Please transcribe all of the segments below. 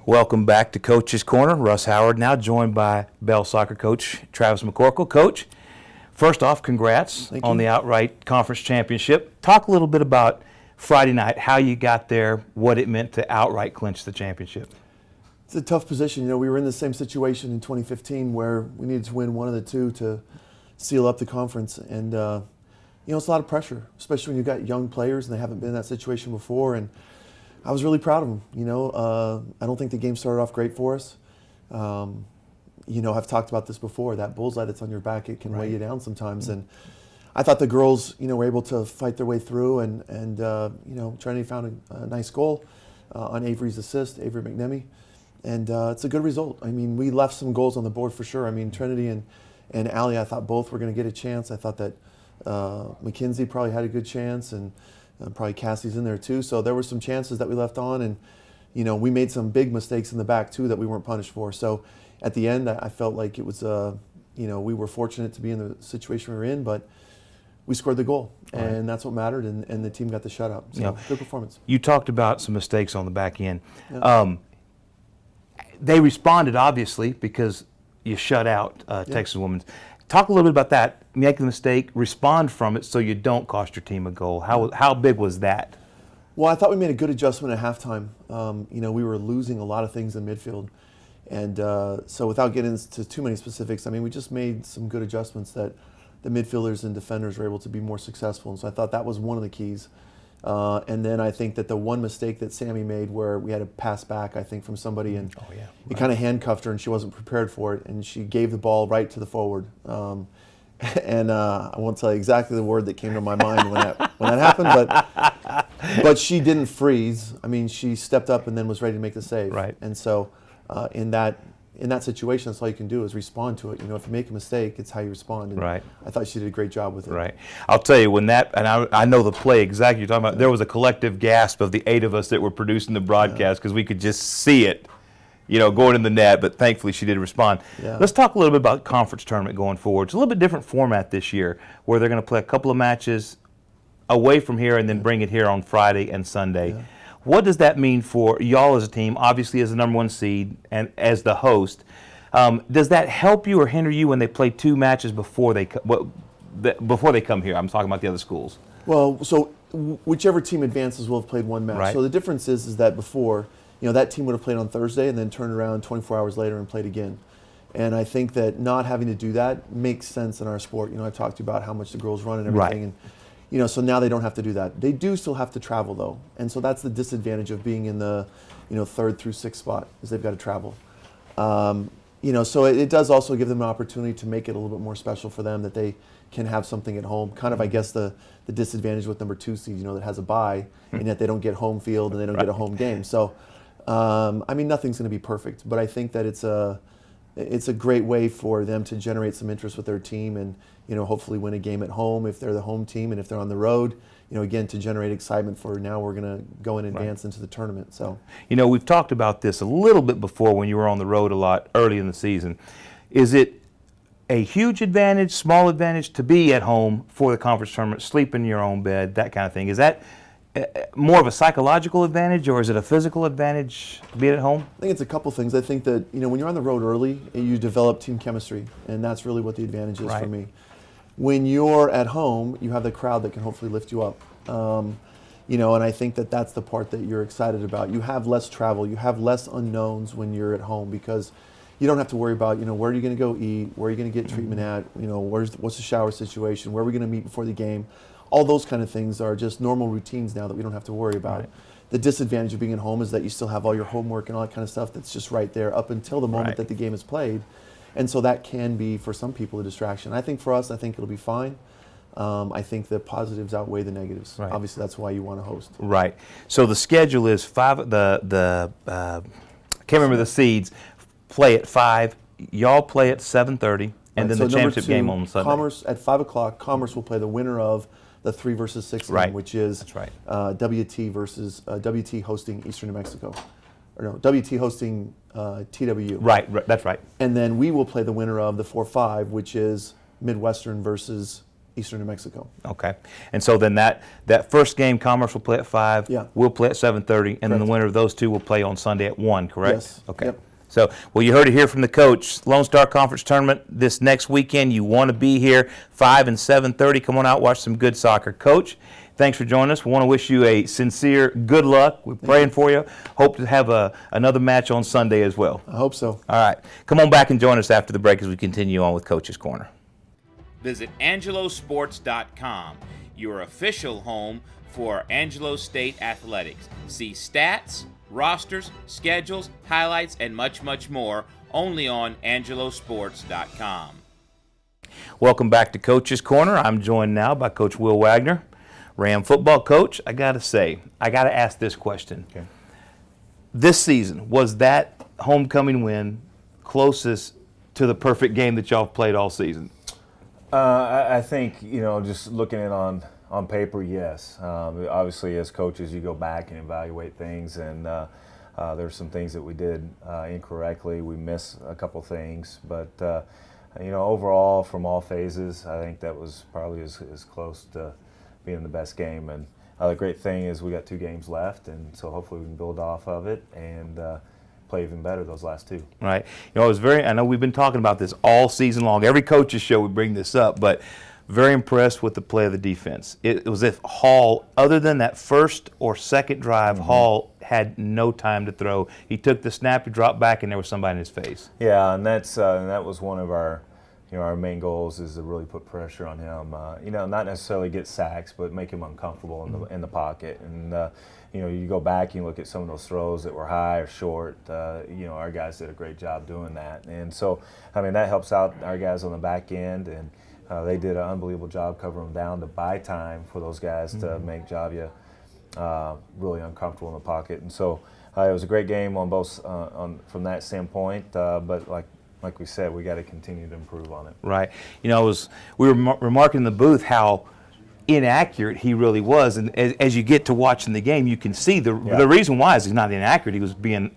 Welcome back to Coach's Corner. Russ Howard now joined by Bell soccer coach Travis McCorkle. Coach, first off, congrats on the outright conference championship. Talk a little bit about Friday night, how you got there, what it meant to outright clinch the championship. It's a tough position. You know, we were in the same situation in 2015 where we needed to win one of the two to seal up the conference. And, you know, it's a lot of pressure, especially when you've got young players and they haven't been in that situation before. And I was really proud of them. You know, I don't think the game started off great for us. You know, I've talked about this before, that bullseye that's on your back, it can weigh you down sometimes. And I thought the girls, you know, were able to fight their way through and you know, Trinity found a nice goal on Avery's assist, Avery McNemee. And it's a good result. I mean, we left some goals on the board for sure. I mean, Trinity and Allie, I thought both were going to get a chance. I thought that Mackenzie probably had a good chance, and probably Cassie's in there too. So there were some chances that we left on, and you know, we made some big mistakes in the back too that we weren't punished for. So at the end, I felt like it was, you know, we were fortunate to be in the situation we were in, but we scored the goal, and that's what mattered, and the team got the shutout. So good performance. You talked about some mistakes on the back end. Yeah. They responded, obviously, because you shut out Texas Women's. Talk a little bit about that. Make the mistake, respond from it so you don't cost your team a goal. How big was that? Well, I thought we made a good adjustment at halftime. You know, we were losing a lot of things in midfield. And so without getting into too many specifics, I mean, we just made some good adjustments that the midfielders and defenders were able to be more successful. And so I thought that was one of the keys. And then I think that the one mistake that Sammy made where we had a pass back, I think, from somebody, and it kind of handcuffed her and she wasn't prepared for it, and she gave the ball right to the forward. And I won't tell you exactly the word that came to my mind when that happened, but she didn't freeze. I mean, she stepped up and then was ready to make the save. Right. And so in that situation, that's all you can do is respond to it. You know, if you make a mistake, it's how you respond. And I thought she did a great job with it. Right. I'll tell you, when that, and I know the play exactly you're talking about, there was a collective gasp of the 8 of us that were producing the broadcast because we could just see it, you know, going in the net, but thankfully she did respond. Let's talk a little bit about conference tournament going forward. It's a little bit different format this year where they're going to play a couple of matches away from here and then bring it here on Friday and Sunday. What does that mean for y'all as a team, obviously as the #1 seed and as the host? Does that help you or hinder you when they play 2 matches before they come here? I'm talking about the other schools. Well, so whichever team advances will have played 1 match. So the difference is that before, you know, that team would have played on Thursday and then turned around 24 hours later and played again. And I think that not having to do that makes sense in our sport. You know, I've talked to you about how much the girls run and everything. And, you know, so now they don't have to do that. They do still have to travel though. And so that's the disadvantage of being in the, you know, 3rd through 6th spot, is they've got to travel. You know, so it does also give them an opportunity to make it a little bit more special for them, that they can have something at home. Kind of, I guess, the disadvantage with #2 seed, you know, that has a bye, and yet they don't get home field and they don't get a home game. So, I mean, nothing's going to be perfect, but I think that it's a great way for them to generate some interest with their team and, you know, hopefully win a game at home if they're the home team, and if they're on the road, you know, again, to generate excitement for now we're going to go in and advance into the tournament. So, you know, we've talked about this a little bit before when you were on the road a lot early in the season. Is it a huge advantage, small advantage to be at home for the conference tournament, sleep in your own bed, that kind of thing? Is that more of a psychological advantage, or is it a physical advantage to be at home? I think it's a couple things. I think that, you know, when you're on the road early, you develop team chemistry, and that's really what the advantage is for me. When you're at home, you have the crowd that can hopefully lift you up. You know, and I think that that's the part that you're excited about. You have less travel, you have less unknowns when you're at home, because you don't have to worry about, you know, where are you going to go eat, where are you going to get treatment at, you know, what's the shower situation, where are we going to meet before the game. All those kind of things are just normal routines now that we don't have to worry about. The disadvantage of being at home is that you still have all your homework and all that kind of stuff that's just right there up until the moment that the game is played. And so that can be, for some people, a distraction. I think for us, I think it'll be fine. I think the positives outweigh the negatives. Obviously, that's why you want to host. So the schedule is 5. I can't remember the seeds. Play at 5. Y'all play at 7:30, and then the championship game on Sunday. Commerce at 5 o'clock. Commerce will play the winner of the 3 versus 6 game, which is WT versus WT hosting Eastern New Mexico. Or no, WT hosting TWU. That's right. And then we will play the winner of the 4-5, which is Midwestern versus Eastern New Mexico. Okay. And so then that first game, Commerce will play at 5. Yeah. We'll play at 7:30, and then the Correct. winner of those two will play on Sunday at 1, correct? Yes. Okay. Yep. So, well, you heard it here from the coach. Lone Star Conference Tournament this next weekend. You want to be here, 5 and 7:30. Come on out, watch some good soccer. Coach, thanks for joining us. We want to wish you a sincere good luck. We're praying for you. Hope to have another match on Sunday as well. I hope so. All right. Come on back and join us after the break as we continue on with Coach's Corner. Visit angelosports.com, your official home for Angelo State Athletics. See stats, rosters, schedules, highlights, and much, much more only on angelosports.com. Welcome back to Coach's Corner. I'm joined now by Coach Will Wagner, Ram football coach. I got to ask this question. Okay. This season, was that homecoming win closest to the perfect game that y'all played all season? I think, just looking at it on paper, yes. Obviously, as coaches, you go back and evaluate things, and there's some things that we did incorrectly. We missed a couple things, but overall, from all phases, I think that was probably as close to being the best game. And the great thing is we got 2 games left, and so hopefully we can build off of it and play even better those last 2. Right. I know we've been talking about this all season long. Every coach's show we bring this up, but very impressed with the play of the defense. It was as if Hall, other than that first or second drive, Hall had no time to throw. He took the snap, he dropped back, and there was somebody in his face. Yeah, and that was one of our main goals, is to really put pressure on him. Not necessarily get sacks, but make him uncomfortable in the pocket. And you go back and look at some of those throws that were high or short. Our guys did a great job doing that, and so that helps out our guys on the back end, and they did an unbelievable job covering them down to buy time for those guys to make Javia really uncomfortable in the pocket. And so it was a great game on both from that standpoint. But like we said, we got to continue to improve on it. Right. We were remarking in the booth how inaccurate he really was, and as you get to watching the game, you can see the reason why is he's not inaccurate. He was being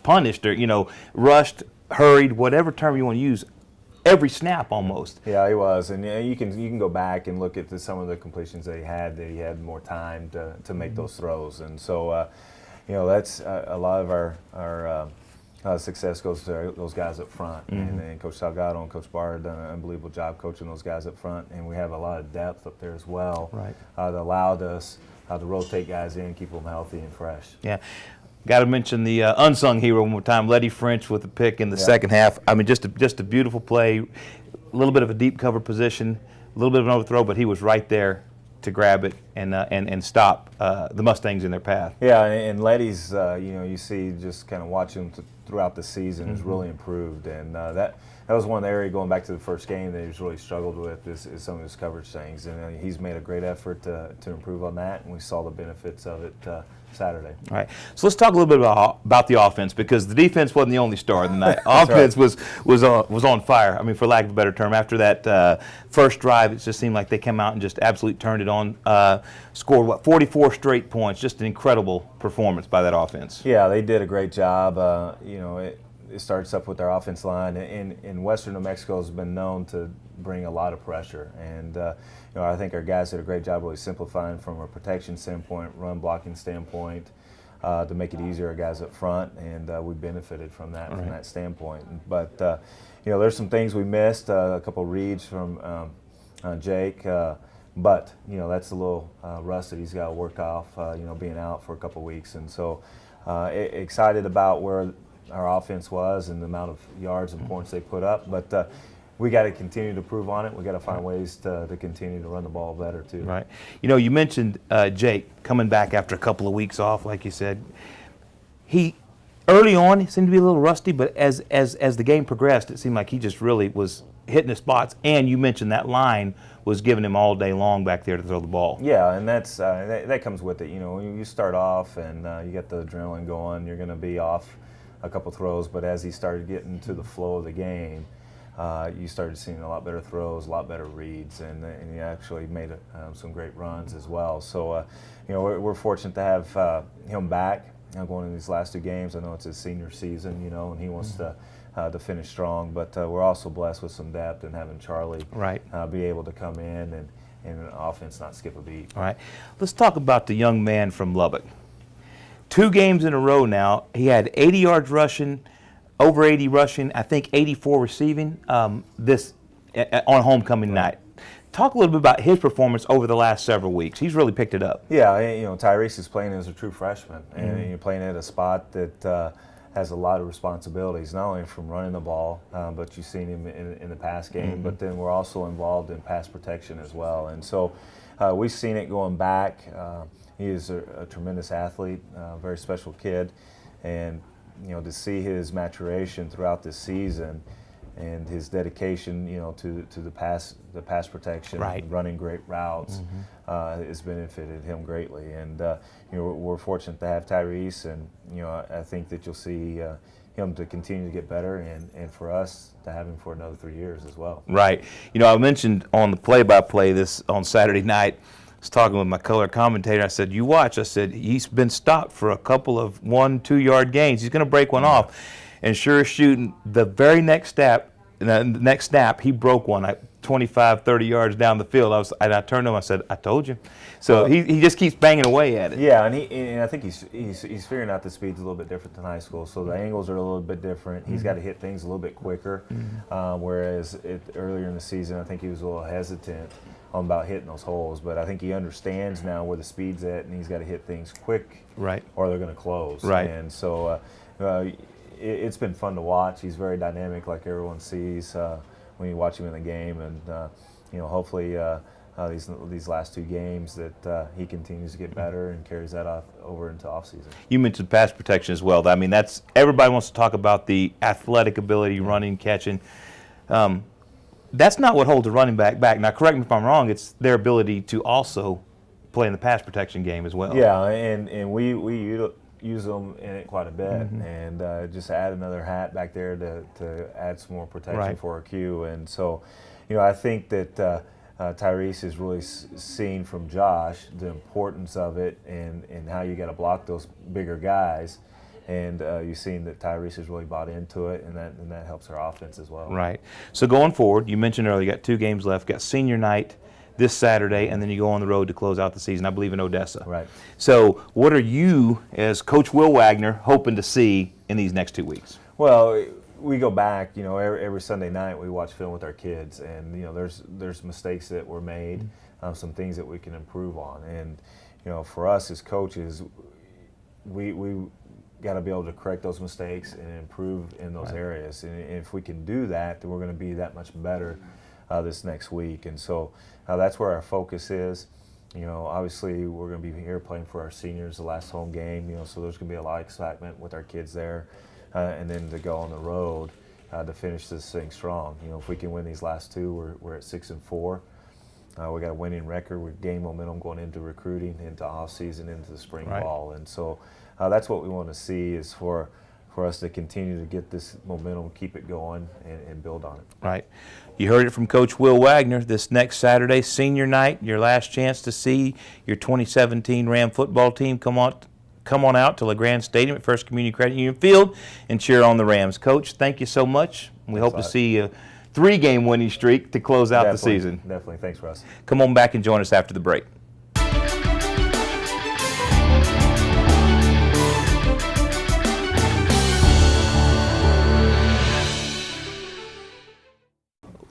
punished or rushed, hurried, whatever term you want to use, every snap almost. Yeah, he was, and you can go back and look at some of the completions that he had more time to make those throws, and so that's a lot of our success goes to those guys up front, and Coach Salgado and Coach Barr have done an unbelievable job coaching those guys up front, and we have a lot of depth up there as well. Right. That allowed us to rotate guys in, keep them healthy and fresh. Yeah. Got to mention the unsung hero one more time, Letty French with the pick in the second half. Just a beautiful play, a little bit of a deep cover position, a little bit of an overthrow, but he was right there to grab it and stop the Mustangs in their path. Yeah, and Letty's, you see just kind of watching him throughout the season has really improved, and that was one area going back to the first game that he's really struggled with is some of his coverage things, and he's made a great effort to improve on that, and we saw the benefits of it Saturday. All right, so let's talk a little bit about the offense, because the defense wasn't the only star of the night. Offense was on fire. For lack of a better term. After that first drive, it just seemed like they came out and just absolutely turned it on. Scored 44 straight points. Just an incredible performance by that offense. Yeah, they did a great job. It starts up with our offense line. In Western New Mexico has been known to bring a lot of pressure, and I think our guys did a great job really simplifying from a protection standpoint, run blocking standpoint, to make it easier on guys up front, and we benefited from that from that standpoint. But there's some things we missed, a couple reads from Jake. But that's a little rust that he's got to work off. Being out for a couple weeks, and so excited about where our offense was and the amount of yards and points they put up. But we got to continue to improve on it. We got to find ways to continue to run the ball better too. Right. You mentioned Jake coming back after a couple of weeks off, like you said. He early on he seemed to be a little rusty, but as the game progressed, it seemed like he just really was hitting the spots. And you mentioned that line was giving him all day long back there to throw the ball. Yeah, and that's that comes with it. When you start off and you get the adrenaline going, you're going to be off a couple throws. But as he started getting to the flow of the game, you started seeing a lot better throws, a lot better reads, and he actually made some great runs as well. So, we're fortunate to have him back going in these last 2 games. I know it's his senior season, and he wants to finish strong. But we're also blessed with some depth and having Charlie be able to come in an offense not skip a beat. All right. Let's talk about the young man from Lubbock. 2 games in a row now. He had 80 yards rushing, over 80 rushing, I think 84 receiving on homecoming night. Talk a little bit about his performance over the last several weeks. He's really picked it up. Yeah, Tyrese is playing as a true freshman, and you're playing at a spot that has a lot of responsibilities, not only from running the ball, but you've seen him in the pass game, but then we're also involved in pass protection as well. And so we've seen it going back. He is a tremendous athlete, very special kid, and to see his maturation throughout this season and his dedication, to the pass protection, right, running great routes, has benefited him greatly. And we're fortunate to have Tyrese, and I think that you'll see him to continue to get better, and for us to have him for another 3 years as well. Right. I mentioned on the play-by-play this on Saturday night. I was talking with my color commentator. I said, "You watch." I said, "He's been stopped for a couple of 1-2 yard gains. He's going to break one off." And sure as shooting, the very next snap, he broke one at 25, 30 yards down the field. I turned to him. I said, "I told you." So he just keeps banging away at it. Yeah, and I think he's figuring out the speed's a little bit different than high school. So the angles are a little bit different. He's got to hit things a little bit quicker. Whereas earlier in the season, I think he was a little hesitant about hitting those holes. But I think he understands now where the speed's at, and he's got to hit things quick, right, or they're going to close. Right. And so it's been fun to watch. He's very dynamic, like everyone sees when you watch him in the game, and hopefully these last 2 games that he continues to get better and carries that off over into off season. You mentioned pass protection as well. I mean, that's everybody wants to talk about the athletic ability, running, catching. That's not what holds a running back back. Now, correct me if I'm wrong. It's their ability to also play in the pass protection game as well. Yeah, and we use them in it quite a bit, and just add another hat back there to add some more protection for our Q. And so, I think that Tyrese has really seen from Josh the importance of it and how you got to block those bigger guys. And you've seen that Tyrese has really bought into it, and that helps our offense as well. Right. So going forward, you mentioned earlier, you got 2 games left. Got senior night this Saturday, and then you go on the road to close out the season, I believe in Odessa. Right. So what are you, as Coach Will Wagner, hoping to see in these next 2 weeks? Well, we go back, every Sunday night we watch film with our kids, and there's mistakes that were made, some things that we can improve on, and for us as coaches, we got to be able to correct those mistakes and improve in those areas, and if we can do that, then we're going to be that much better this next week. And so that's where our focus is. Obviously we're going to be here playing for our seniors, the last home game, so there's going to be a lot of excitement with our kids there, and then to go on the road to finish this thing strong. If we can win these last 2, we're at 6-4. We got a winning record. We gain momentum going into recruiting, into off season, into the spring ball, and so that's what we want to see, is for us to continue to get this momentum, keep it going, and build on it. Right. You heard it from Coach Will Wagner. This next Saturday, senior night, your last chance to see your 2017 Ram football team come on out to LeGrand Stadium at First Community Credit Union Field and cheer on the Rams. Coach, thank you so much. We hope to see a 3-game winning streak to close out the season. Definitely. Thanks, Russ. Come on back and join us after the break.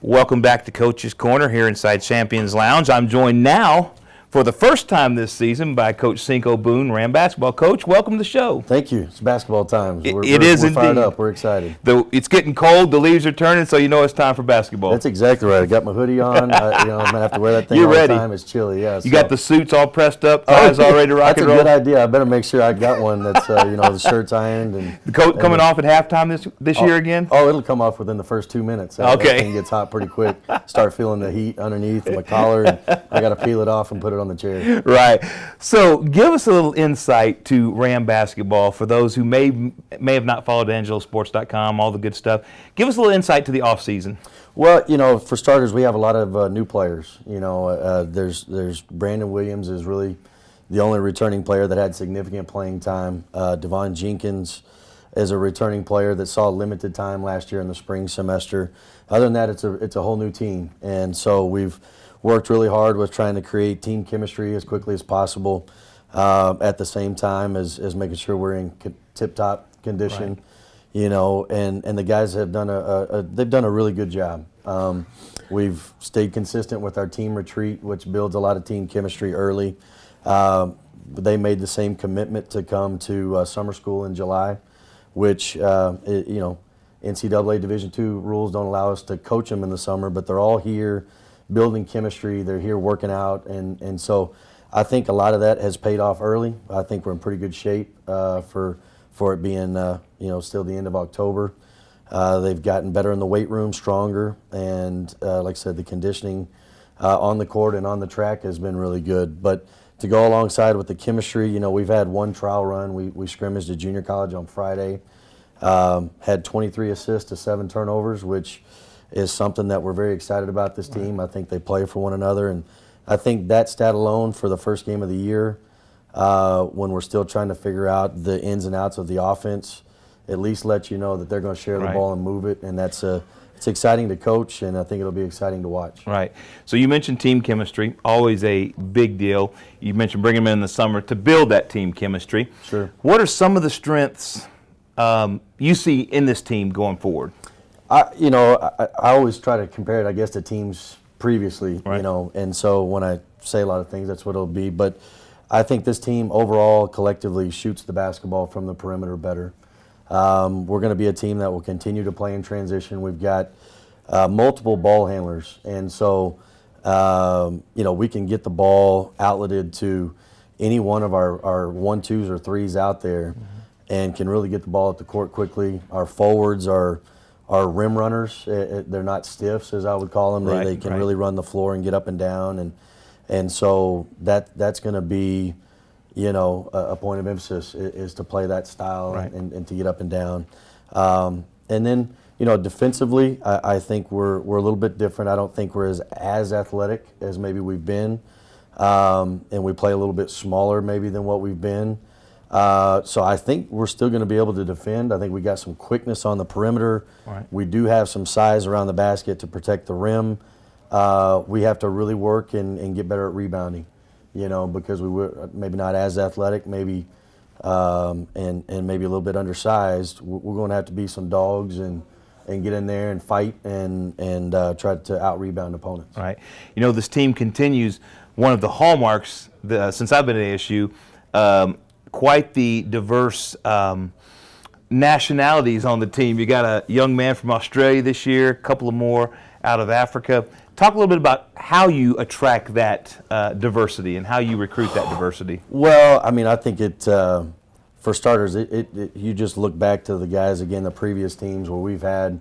Welcome back to Coach's Corner here inside Champions Lounge. I'm joined now for the first time this season by Coach Cinco Boone, Ram basketball coach. Welcome to the show. Thank you. It's basketball time. We're fired indeed. Up. We're excited. It's getting cold. The leaves are turning, so you know it's time for basketball. That's exactly right. I got my hoodie on. I'm gonna have to wear that thing You're all ready. the time. It's chilly. Yeah. You got the suits all pressed up, ties all ready to rock and roll. That's a good idea. I better make sure I got one that's the shirt's ironed and the coat coming off at halftime this year again. Oh, it'll come off within the first 2 minutes. Okay. That thing gets hot pretty quick. Start feeling the heat underneath my collar, and I got to peel it off and put it on the chair. Right. So give us a little insight to Ram basketball for those who may have not followed AngeloSports.com, all the good stuff. Give us a little insight to the off season. Well, for starters, we have a lot of new players. There's Brandon Williams is really the only returning player that had significant playing time. Devon Jenkins is a returning player that saw limited time last year in the spring semester. Other than that, it's a whole new team, and so we've worked really hard with trying to create team chemistry as quickly as possible, at the same time as making sure we're in tip-top condition. Right. You know, and the guys have done they've done a really good job. We've stayed consistent with our team retreat, which builds a lot of team chemistry early. They made the same commitment to come to summer school in July, which you know, NCAA Division II rules don't allow us to coach them in the summer, but they're all here building chemistry. They're here working out, and so I think a lot of that has paid off early. I think we're in pretty good shape for it being you know, still the end of October. They've gotten better in the weight room, stronger, and like I said, the conditioning on the court and on the track has been really good. But to go alongside with the chemistry, you know, we've had one trial run. We scrimmaged at junior college on Friday. Had 23 assists to 7 turnovers, which is something that we're very excited about this team. I think they play for one another, and I think that stat alone for the first game of the year, when we're still trying to figure out the ins and outs of the offense, at least lets you know that they're going to share the ball and move it, and that's it's exciting to coach, and I think it'll be exciting to watch. Right. So you mentioned team chemistry, always a big deal. You mentioned bringing them in the summer to build that team chemistry. Sure. What are some of the strengths you see in this team going forward? You know, I always try to compare it, I guess, to teams previously, Right. you know, and so when I say a lot of things, that's what it'll be. But I think this team overall collectively shoots the basketball from the perimeter better. We're going to be a team that will continue to play in transition. We've got multiple ball handlers, and so you know, we can get the ball outletted to any one of our 1-2s or 3s out there, and can really get the ball at the court quickly. Our forwards are rim runners. They're not stiffs, as I would call them. They can really run the floor and get up and down, and so that's going to be, you know, a point of emphasis is to play that style and to get up and down. And then, you know, defensively, I think we're a little bit different. I don't think we're as athletic as maybe we've been, and we play a little bit smaller maybe than what we've been. So I think we're still going to be able to defend. I think we got some quickness on the perimeter. Right. We do have some size around the basket to protect the rim. We have to really work and get better at rebounding, you know, because we were maybe not as athletic, maybe, and maybe a little bit undersized. We're going to have to be some dogs and get in there and fight and try to out-rebound opponents. Right. You know, this team continues, one of the hallmarks since I've been at ASU, quite the diverse nationalities on the team. You got a young man from Australia this year, a couple of more out of Africa. Talk a little bit about how you attract that diversity and how you recruit that diversity. Well, I mean, I think for starters, you just look back to the guys, again, the previous teams where we've had,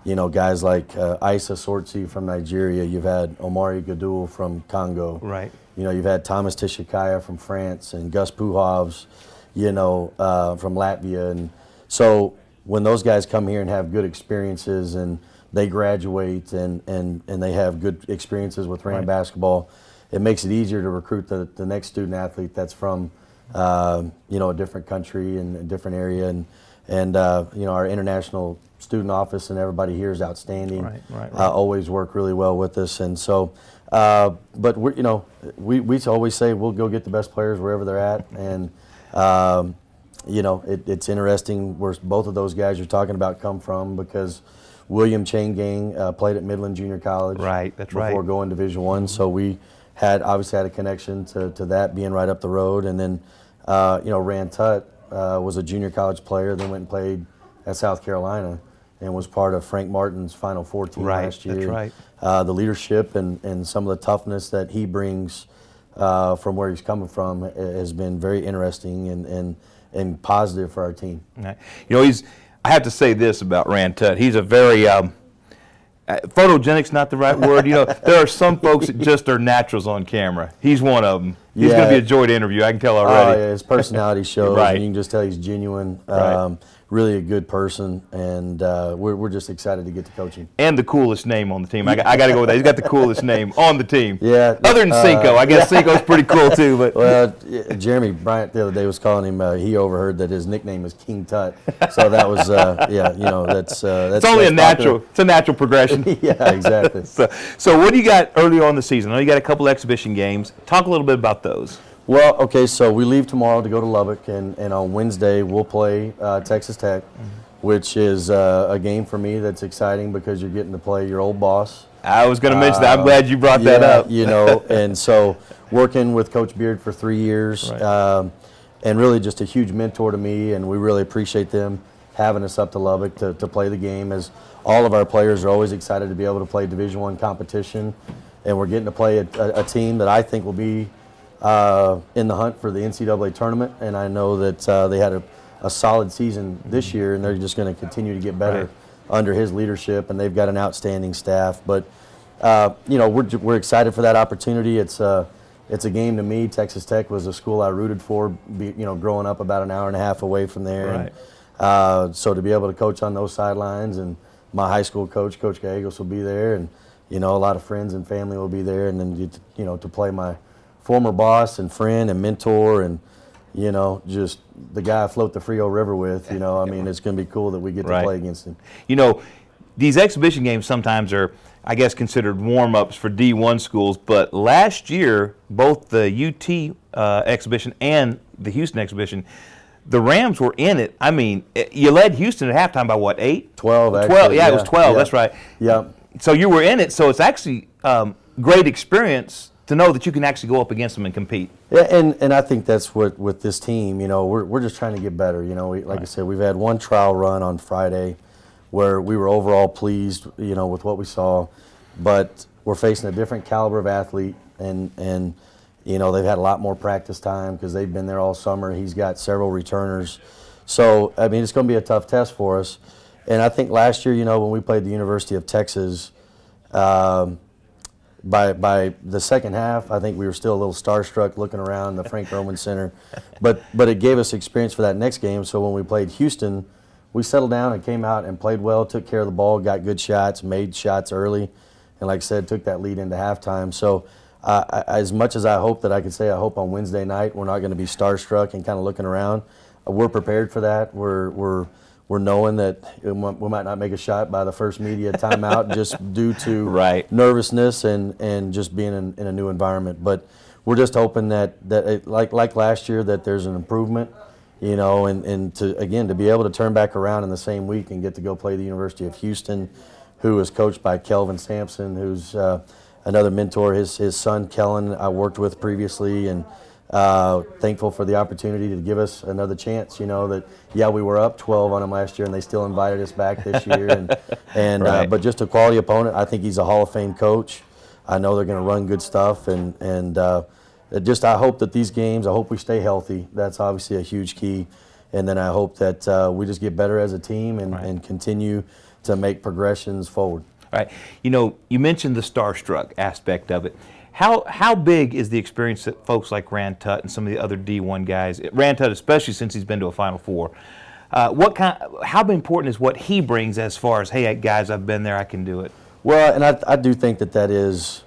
you know, guys like Issa Sortsi from Nigeria. You've had Omari Gadul from Congo. Right. You know, you've had Thomas Tishikaya from France and Gus Puhovs, you know, from Latvia. And so when those guys come here and have good experiences and they graduate and they have good experiences with Ram basketball, it makes it easier to recruit the next student athlete that's from, you know, a different country and a different area. And you know, our international student office and everybody here is outstanding. Right. Always work really well with us. And so, but we, you know, we always say we'll go get the best players wherever they're at. And, you know, it's interesting where both of those guys you're talking about come from, because William Changang played at Midland Junior College. Right, that's right. Before going Division I. So we obviously had a connection to that being right up the road. And then, you know, Ran Tut was a junior college player, then went and played at South Carolina and was part of Frank Martin's Final Four team last year. That's right. The leadership and some of the toughness that he brings from where he's coming from has been very interesting and positive for our team. Right. You know, I have to say this about Ran Tut. He's a very photogenic's not the right word. You know, there are some folks that just are naturals on camera. He's one of them. He's going to be a joy to interview. I can tell already. Oh, yeah, his personality shows, Right. and you can just tell he's genuine. Right. really a good person, and we're just excited to get to coaching. And the coolest name on the team. I got to go with that. He's got the coolest name on the team. Yeah. Other than Cinco. I guess Cinco's pretty cool too. But Well, Jeremy Bryant the other day was calling him. He overheard that his nickname is King Tut, so that was that's it's only a that's natural. popular. It's a natural progression. Yeah, exactly. So what do you got early on in the season? I know you got a couple exhibition games. Talk a little bit about those. Well, okay, so we leave tomorrow to go to Lubbock, and on Wednesday we'll play Texas Tech, which is a game for me that's exciting because you're getting to play your old boss. I was going to mention that. I'm glad you brought that up. And so working with Coach Beard for 3 years, Right. and really just a huge mentor to me, and we really appreciate them having us up to Lubbock to play the game, as all of our players are always excited to be able to play Division I competition, and we're getting to play a team that I think will be in the hunt for the NCAA tournament, and I know that they had a solid season this year, and they're just going to continue to get better Right. under his leadership, and they've got an outstanding staff. But we're excited for that opportunity. It's a game to me. Texas Tech was a school I rooted for, growing up about an hour and a half away from there. Right. And, so to be able to coach on those sidelines, and my high school coach, Coach Gallegos, will be there, and a lot of friends and family will be there, and then to play my former boss and friend and mentor, and just the guy I float the Frio River with. It's going to be cool that we get to Right. play against him. These exhibition games sometimes are, I guess, considered warm-ups for D1 schools, but last year, both the UT exhibition and the Houston exhibition, the Rams were in it. I mean, you led Houston at halftime by what, 8? 12, actually. 12, yeah, it was 12, yeah. that's right. Yeah. So you were in it, so it's actually great experience to know that you can actually go up against them and compete. Yeah, and I think that's what with this team, we're just trying to get better. Like I said, we've had one trial run on Friday where we were overall pleased, with what we saw, but we're facing a different caliber of athlete, and they've had a lot more practice time because they've been there all summer. He's got several returners. So, it's going to be a tough test for us. And I think last year, when we played the University of Texas, by the second half, I think we were still a little starstruck looking around the Frank Roman Center, but it gave us experience for that next game. So when we played Houston, we settled down and came out and played well, took care of the ball, got good shots, made shots early, and like I said, took that lead into halftime. So as much as I hope that I could say I hope on Wednesday night we're not going to be starstruck and kind of looking around, we're prepared for that. We're knowing that we might not make a shot by the first media timeout just due to Right. nervousness and just being in a new environment. But we're just hoping that like last year, that there's an improvement, and to be able to turn back around in the same week and get to go play the University of Houston, who is coached by Kelvin Sampson, who's another mentor. His son, Kellen, I worked with previously, and thankful for the opportunity to give us another chance. We were up 12 on them last year, and they still invited us back this year. And Right. but just a quality opponent. I think he's a Hall of Fame coach. I know they're going to run good stuff, and I hope that these games, I hope we stay healthy. That's obviously a huge key. And then I hope that we just get better as a team and continue to make progressions forward. All right. You mentioned the starstruck aspect of it. How big is the experience that folks like Rand Tutt and some of the other D1 guys, Rand Tutt especially since he's been to a Final Four, how important is what he brings as far as, hey, guys, I've been there, I can do it? Well, and I do think that is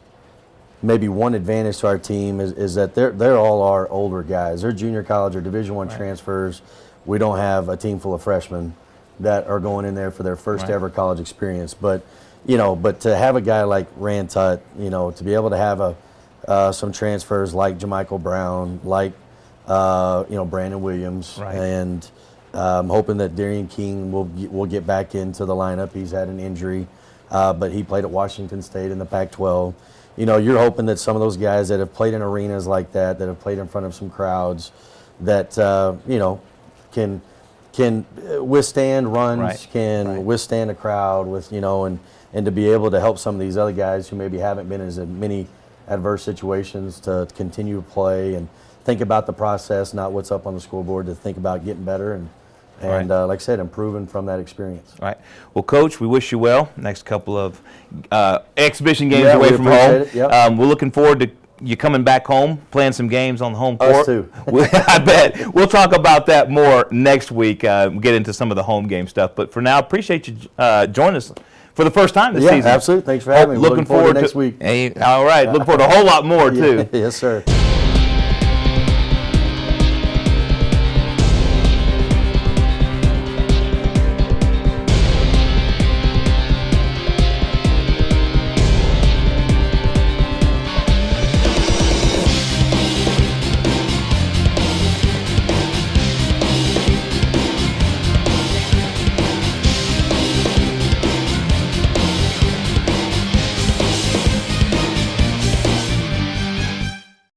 maybe one advantage to our team is that they're all our older guys. They're junior college or Division I transfers. We don't have a team full of freshmen that are going in there for their first ever college experience. But to have a guy like Rand Tutt, to be able to have some transfers like Jamichael Brown, like Brandon Williams, Right. and I'm hoping that Darian King will get back into the lineup. He's had an injury, but he played at Washington State in the Pac-12. You're hoping that some of those guys that have played in arenas like that have played in front of some crowds, that can withstand runs, Right. can withstand a crowd with and to be able to help some of these other guys who maybe haven't been in as many adverse situations to continue to play and think about the process, not what's up on the scoreboard, to think about getting better and like I said, improving from that experience. All right. Well, Coach, we wish you well. Next couple of exhibition games Yeah, away we from appreciate home. it. Yep. We're looking forward to you coming back home, playing some games on the home Us court. too. I bet. We'll talk about that more next week. Get into some of the home game stuff. But for now, appreciate you joining us for the first time this Yeah, season. absolutely. Thanks for having me. Looking forward to next to week. Hey, all right. Looking forward to a whole lot more too. Yes, sir.